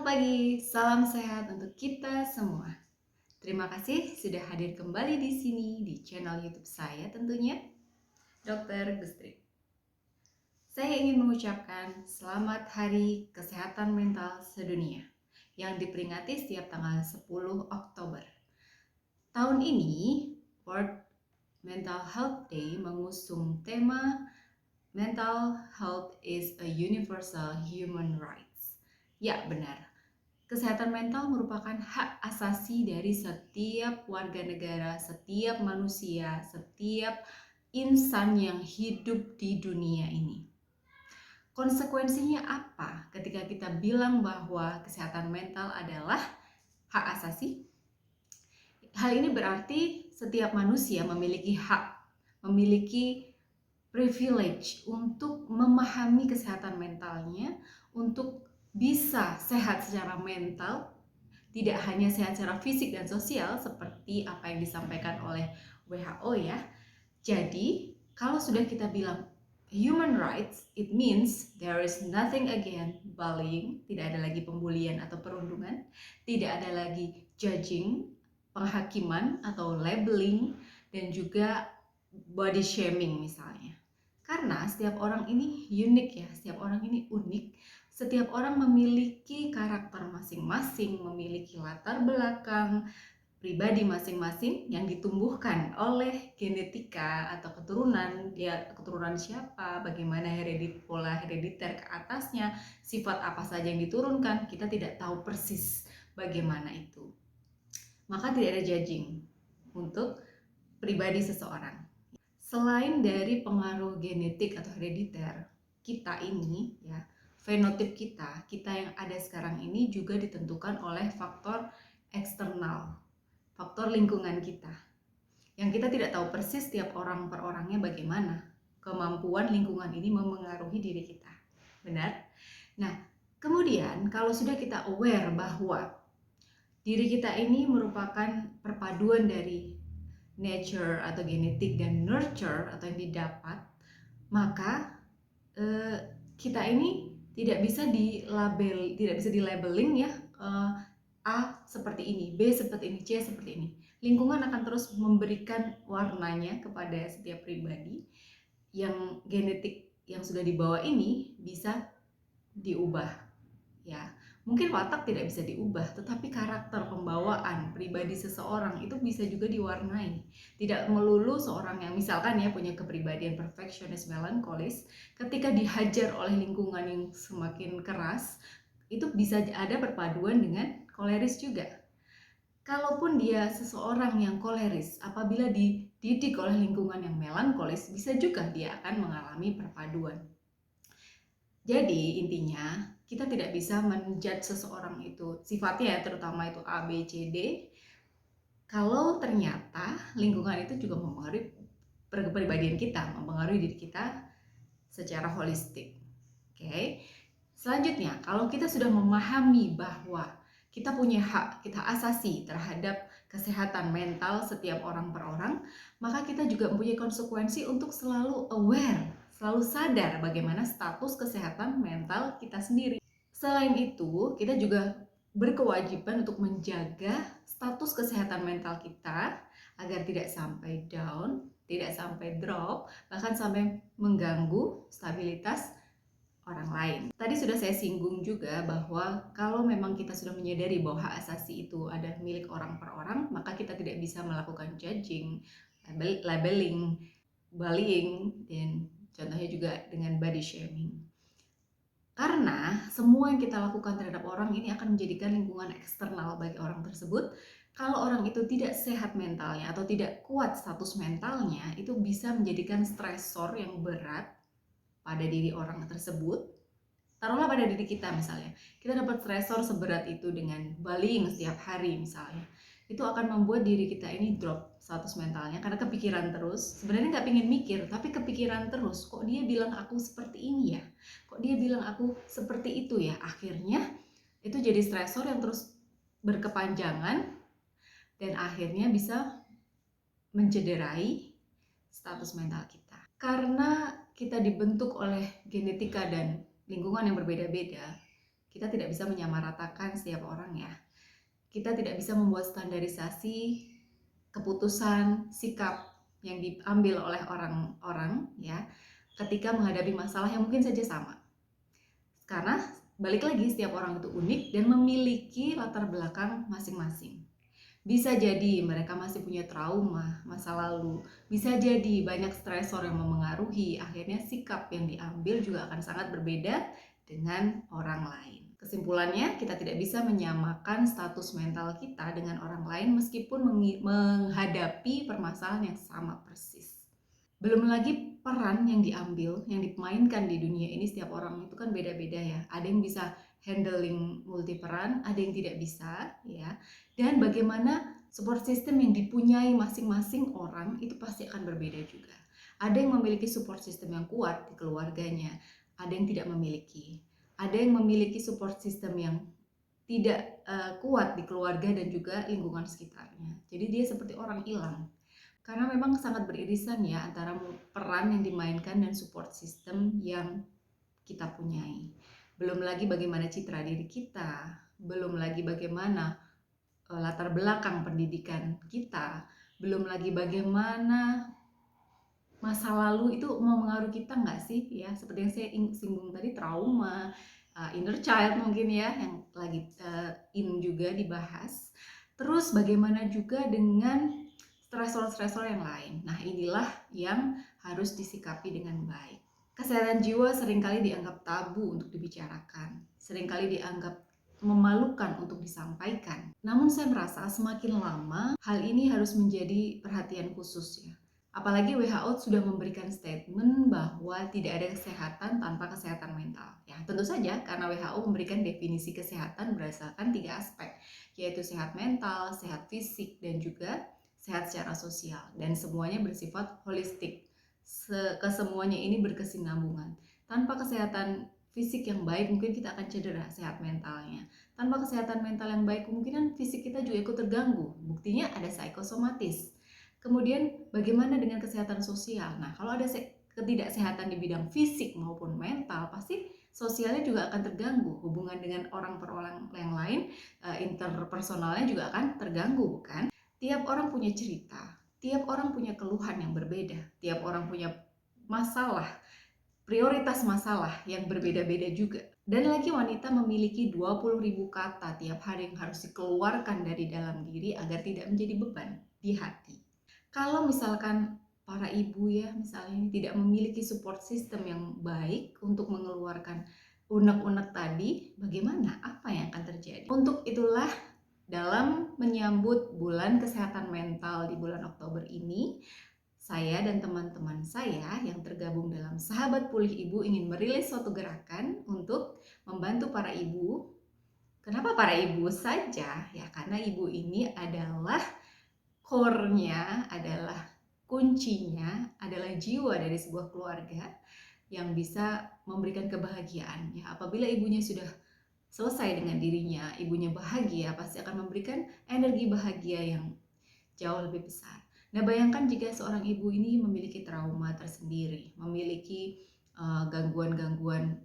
pagi, salam sehat untuk kita semua. Terima kasih sudah hadir kembali di sini di channel YouTube saya tentunya, Dr. Gustri. Saya ingin mengucapkan selamat Hari Kesehatan Mental Sedunia yang diperingati setiap tanggal 10 Oktober. Tahun ini, World Mental Health Day mengusung tema Mental Health is a Universal Human Rights. Ya, benar. Kesehatan mental merupakan hak asasi dari setiap warga negara, setiap manusia, setiap insan yang hidup di dunia ini. Konsekuensinya apa ketika kita bilang bahwa kesehatan mental adalah hak asasi? Hal ini berarti setiap manusia memiliki hak, memiliki privilege untuk memahami kesehatan mentalnya, untuk bisa sehat secara mental, tidak hanya sehat secara fisik dan sosial seperti apa yang disampaikan oleh WHO ya. Jadi, kalau sudah kita bilang human rights, it means there is nothing again bullying, tidak ada lagi pembulian atau perundungan, tidak ada lagi judging, penghakiman atau labeling, dan juga body shaming misalnya. Karena setiap orang ini unik ya, setiap orang ini unik. Setiap orang memiliki karakter masing-masing, memiliki latar belakang pribadi masing-masing yang ditumbuhkan oleh genetika atau keturunan, dia keturunan siapa, bagaimana pola herediter ke atasnya, sifat apa saja yang diturunkan, kita tidak tahu persis bagaimana itu. Maka tidak ada judging untuk pribadi seseorang. Selain dari pengaruh genetik atau herediter, kita ini ya, fenotip kita yang ada sekarang ini juga ditentukan oleh faktor eksternal, faktor lingkungan kita. Yang kita tidak tahu persis tiap orang per orangnya bagaimana. Kemampuan lingkungan ini memengaruhi diri kita. Benar? Nah, kemudian kalau sudah kita aware bahwa diri kita ini merupakan perpaduan dari nature atau genetik dan nurture atau yang didapat, maka kita ini tidak bisa dilabeling ya, A seperti ini, B seperti ini, C seperti ini. Lingkungan akan terus memberikan warnanya kepada setiap pribadi. Yang genetik yang sudah dibawa ini bisa diubah ya. Mungkin watak tidak bisa diubah, tetapi karakter pembawaan pribadi seseorang itu bisa juga diwarnai. Tidak melulu seorang yang misalkan ya punya kepribadian perfeksionis melankolis, ketika dihajar oleh lingkungan yang semakin keras, itu bisa ada perpaduan dengan koleris juga. Kalaupun dia seseorang yang koleris, apabila dididik oleh lingkungan yang melankolis, bisa juga dia akan mengalami perpaduan. Jadi intinya kita tidak bisa menjudge seseorang itu sifatnya ya, terutama itu A, B, C, D, kalau ternyata lingkungan itu juga mempengaruhi kepribadian kita, mempengaruhi diri kita secara holistik. Oke. Selanjutnya, kalau kita sudah memahami bahwa kita punya hak, kita asasi terhadap kesehatan mental setiap orang per orang, maka kita juga mempunyai konsekuensi untuk selalu aware, selalu sadar bagaimana status kesehatan mental kita sendiri. Selain itu, kita juga berkewajiban untuk menjaga status kesehatan mental kita agar tidak sampai down, tidak sampai drop, bahkan sampai mengganggu stabilitas orang lain. Tadi sudah saya singgung juga bahwa kalau memang kita sudah menyadari bahwa hak asasi itu ada milik orang per orang, maka kita tidak bisa melakukan judging, labeling, bullying, dan contohnya juga dengan body shaming. Karena semua yang kita lakukan terhadap orang ini akan menjadikan lingkungan eksternal bagi orang tersebut. Kalau orang itu tidak sehat mentalnya atau tidak kuat status mentalnya, itu bisa menjadikan stresor yang berat pada diri orang tersebut. Taruhlah pada diri kita misalnya, kita dapat stresor seberat itu dengan bullying setiap hari misalnya, itu akan membuat diri kita ini drop status mentalnya karena kepikiran terus. Sebenarnya nggak pengen mikir, tapi kepikiran terus, kok dia bilang aku seperti ini ya, kok dia bilang aku seperti itu ya. Akhirnya itu jadi stresor yang terus berkepanjangan dan akhirnya bisa mencederai status mental kita. Karena kita dibentuk oleh genetika dan lingkungan yang berbeda-beda, kita tidak bisa menyamaratakan setiap orang ya. Kita tidak bisa membuat standarisasi keputusan, sikap yang diambil oleh orang-orang ya ketika menghadapi masalah yang mungkin saja sama. Karena balik lagi, setiap orang itu unik dan memiliki latar belakang masing-masing. Bisa jadi mereka masih punya trauma masa lalu, bisa jadi banyak stresor yang memengaruhi, akhirnya sikap yang diambil juga akan sangat berbeda dengan orang lain. Kesimpulannya, kita tidak bisa menyamakan status mental kita dengan orang lain meskipun menghadapi permasalahan yang sama persis. Belum lagi peran yang diambil, yang dimainkan di dunia ini, setiap orang itu kan beda-beda ya. Ada yang bisa handling multi peran, ada yang tidak bisa ya. Dan bagaimana support system yang dipunyai masing-masing orang itu pasti akan berbeda juga. Ada yang memiliki support system yang kuat di keluarganya, ada yang tidak memiliki. Ada yang memiliki support system yang tidak kuat di keluarga dan juga lingkungan sekitarnya. Jadi dia seperti orang hilang. Karena memang sangat beririsan ya antara peran yang dimainkan dan support system yang kita punyai. Belum lagi bagaimana citra diri kita, belum lagi bagaimana latar belakang pendidikan kita, belum lagi bagaimana masa lalu itu mempengaruhi kita nggak sih ya, seperti yang saya singgung tadi, trauma, inner child mungkin ya yang lagi in juga dibahas. Terus bagaimana juga dengan stresor-stresor yang lain. Nah, inilah yang harus disikapi dengan baik. Kesehatan jiwa seringkali dianggap tabu untuk dibicarakan, seringkali dianggap memalukan untuk disampaikan. Namun saya merasa semakin lama hal ini harus menjadi perhatian khusus ya. Apalagi WHO sudah memberikan statement bahwa tidak ada kesehatan tanpa kesehatan mental. Ya, tentu saja karena WHO memberikan definisi kesehatan berdasarkan 3 aspek, yaitu sehat mental, sehat fisik, dan juga sehat secara sosial. Dan semuanya bersifat holistik. Kesemuanya ini berkesinambungan. Tanpa kesehatan fisik yang baik, mungkin kita akan cedera sehat mentalnya. Tanpa kesehatan mental yang baik, kemungkinan fisik kita juga ikut terganggu. Buktinya ada psikosomatis. Kemudian bagaimana dengan kesehatan sosial? Nah, kalau ada ketidaksehatan di bidang fisik maupun mental, pasti sosialnya juga akan terganggu. Hubungan dengan orang per orang yang lain, interpersonalnya juga akan terganggu, bukan? Tiap orang punya cerita, tiap orang punya keluhan yang berbeda, tiap orang punya masalah, prioritas masalah yang berbeda-beda juga. Dan lagi wanita memiliki 20.000 kata tiap hari yang harus dikeluarkan dari dalam diri agar tidak menjadi beban di hati. Kalau misalkan para ibu ya misalnya tidak memiliki support system yang baik untuk mengeluarkan unek-unek tadi, bagaimana? Apa yang akan terjadi? Untuk itulah dalam menyambut bulan kesehatan mental di bulan Oktober ini, saya dan teman-teman saya yang tergabung dalam Sahabat Pulih Ibu ingin merilis suatu gerakan untuk membantu para ibu. Kenapa para ibu saja? Ya karena ibu ini adalah core-nya, adalah kuncinya, adalah jiwa dari sebuah keluarga yang bisa memberikan kebahagiaan. Ya, apabila ibunya sudah selesai dengan dirinya, ibunya bahagia, pasti akan memberikan energi bahagia yang jauh lebih besar. Nah, bayangkan jika seorang ibu ini memiliki trauma tersendiri, memiliki gangguan-gangguan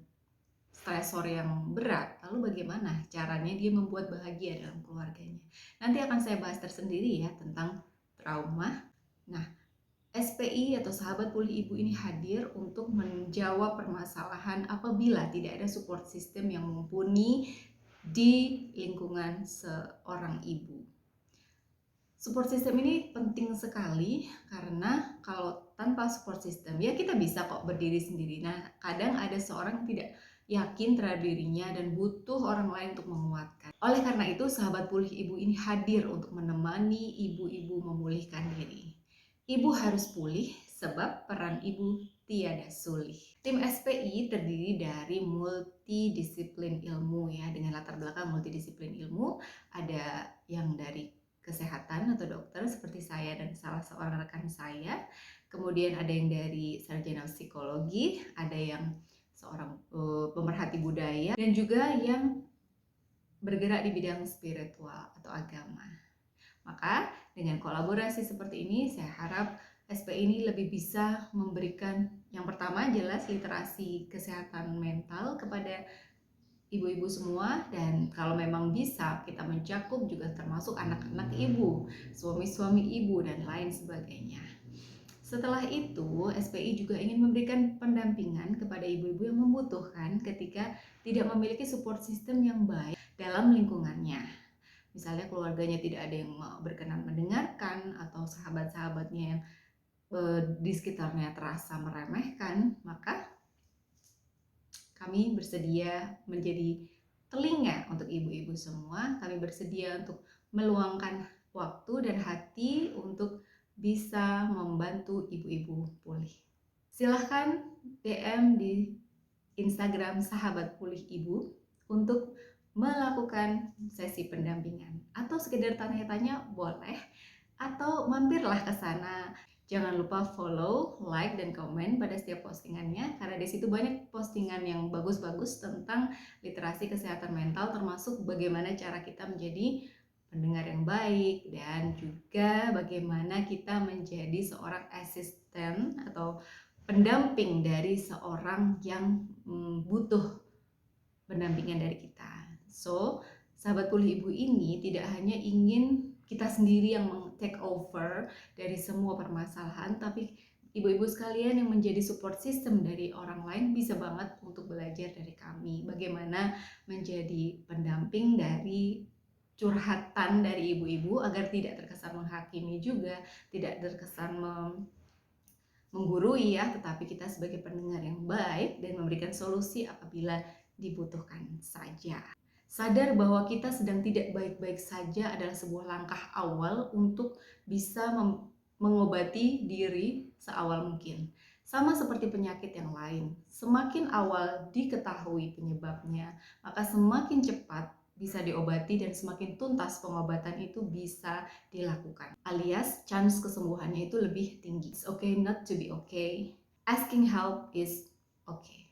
stresor yang berat, lalu bagaimana caranya dia membuat bahagia dalam keluarganya? Nanti akan saya bahas tersendiri ya tentang trauma. Nah, SPI atau Sahabat Pulih Ibu ini hadir untuk menjawab permasalahan apabila tidak ada support system yang mumpuni di lingkungan seorang ibu. Support system ini penting sekali karena kalau tanpa support system ya kita bisa kok berdiri sendiri. Nah, kadang ada seorang tidak yakin terhadap dirinya dan butuh orang lain untuk menguatkan. Oleh karena itu, Sahabat Pulih Ibu ini hadir untuk menemani ibu-ibu memulihkan diri. Ibu harus pulih sebab peran ibu tiada sulih. Tim SPI terdiri dari multidisiplin ilmu ya, dengan latar belakang multidisiplin ilmu. Ada yang dari kesehatan atau dokter seperti saya dan salah seorang rekan saya. Kemudian ada yang dari sarjana psikologi, ada yang seorang pemerhati budaya, dan juga yang bergerak di bidang spiritual atau agama. Maka dengan kolaborasi seperti ini, saya harap SPI ini lebih bisa memberikan yang pertama jelas literasi kesehatan mental kepada ibu-ibu semua, dan kalau memang bisa kita mencakup juga termasuk anak-anak ibu, suami-suami ibu, dan lain sebagainya. Setelah itu, SPI juga ingin memberikan pendampingan kepada ibu-ibu yang membutuhkan ketika tidak memiliki support system yang baik dalam lingkungannya. Misalnya keluarganya tidak ada yang berkenan mendengarkan, atau sahabat-sahabatnya yang di sekitarnya terasa meremehkan, maka kami bersedia menjadi telinga untuk ibu-ibu semua. Kami bersedia untuk meluangkan waktu dan hati untuk bisa membantu ibu-ibu pulih. Silahkan DM di Instagram Sahabat Pulih Ibu untuk melakukan sesi pendampingan, atau sekedar tanya-tanya boleh, atau mampirlah ke sana. Jangan lupa follow, like, dan komen pada setiap postingannya, karena di situ banyak postingan yang bagus-bagus tentang literasi kesehatan mental, termasuk bagaimana cara kita menjadi pendengar yang baik, dan juga bagaimana kita menjadi seorang asisten atau pendamping dari seorang yang butuh pendampingan dari kita. So, Sahabat Pulih Ibu ini tidak hanya ingin kita sendiri yang take over dari semua permasalahan, tapi ibu-ibu sekalian yang menjadi support system dari orang lain bisa banget untuk belajar dari kami. Bagaimana menjadi pendamping dari curhatan dari ibu-ibu agar tidak terkesan menghakimi juga, tidak terkesan menggurui ya, tetapi kita sebagai pendengar yang baik dan memberikan solusi apabila dibutuhkan saja. Sadar bahwa kita sedang tidak baik-baik saja adalah sebuah langkah awal untuk bisa mengobati diri seawal mungkin. Sama seperti penyakit yang lain, semakin awal diketahui penyebabnya, maka semakin cepat bisa diobati dan semakin tuntas pengobatan itu bisa dilakukan. Alias, chance kesembuhannya itu lebih tinggi. It's okay not to be okay. Asking help is okay.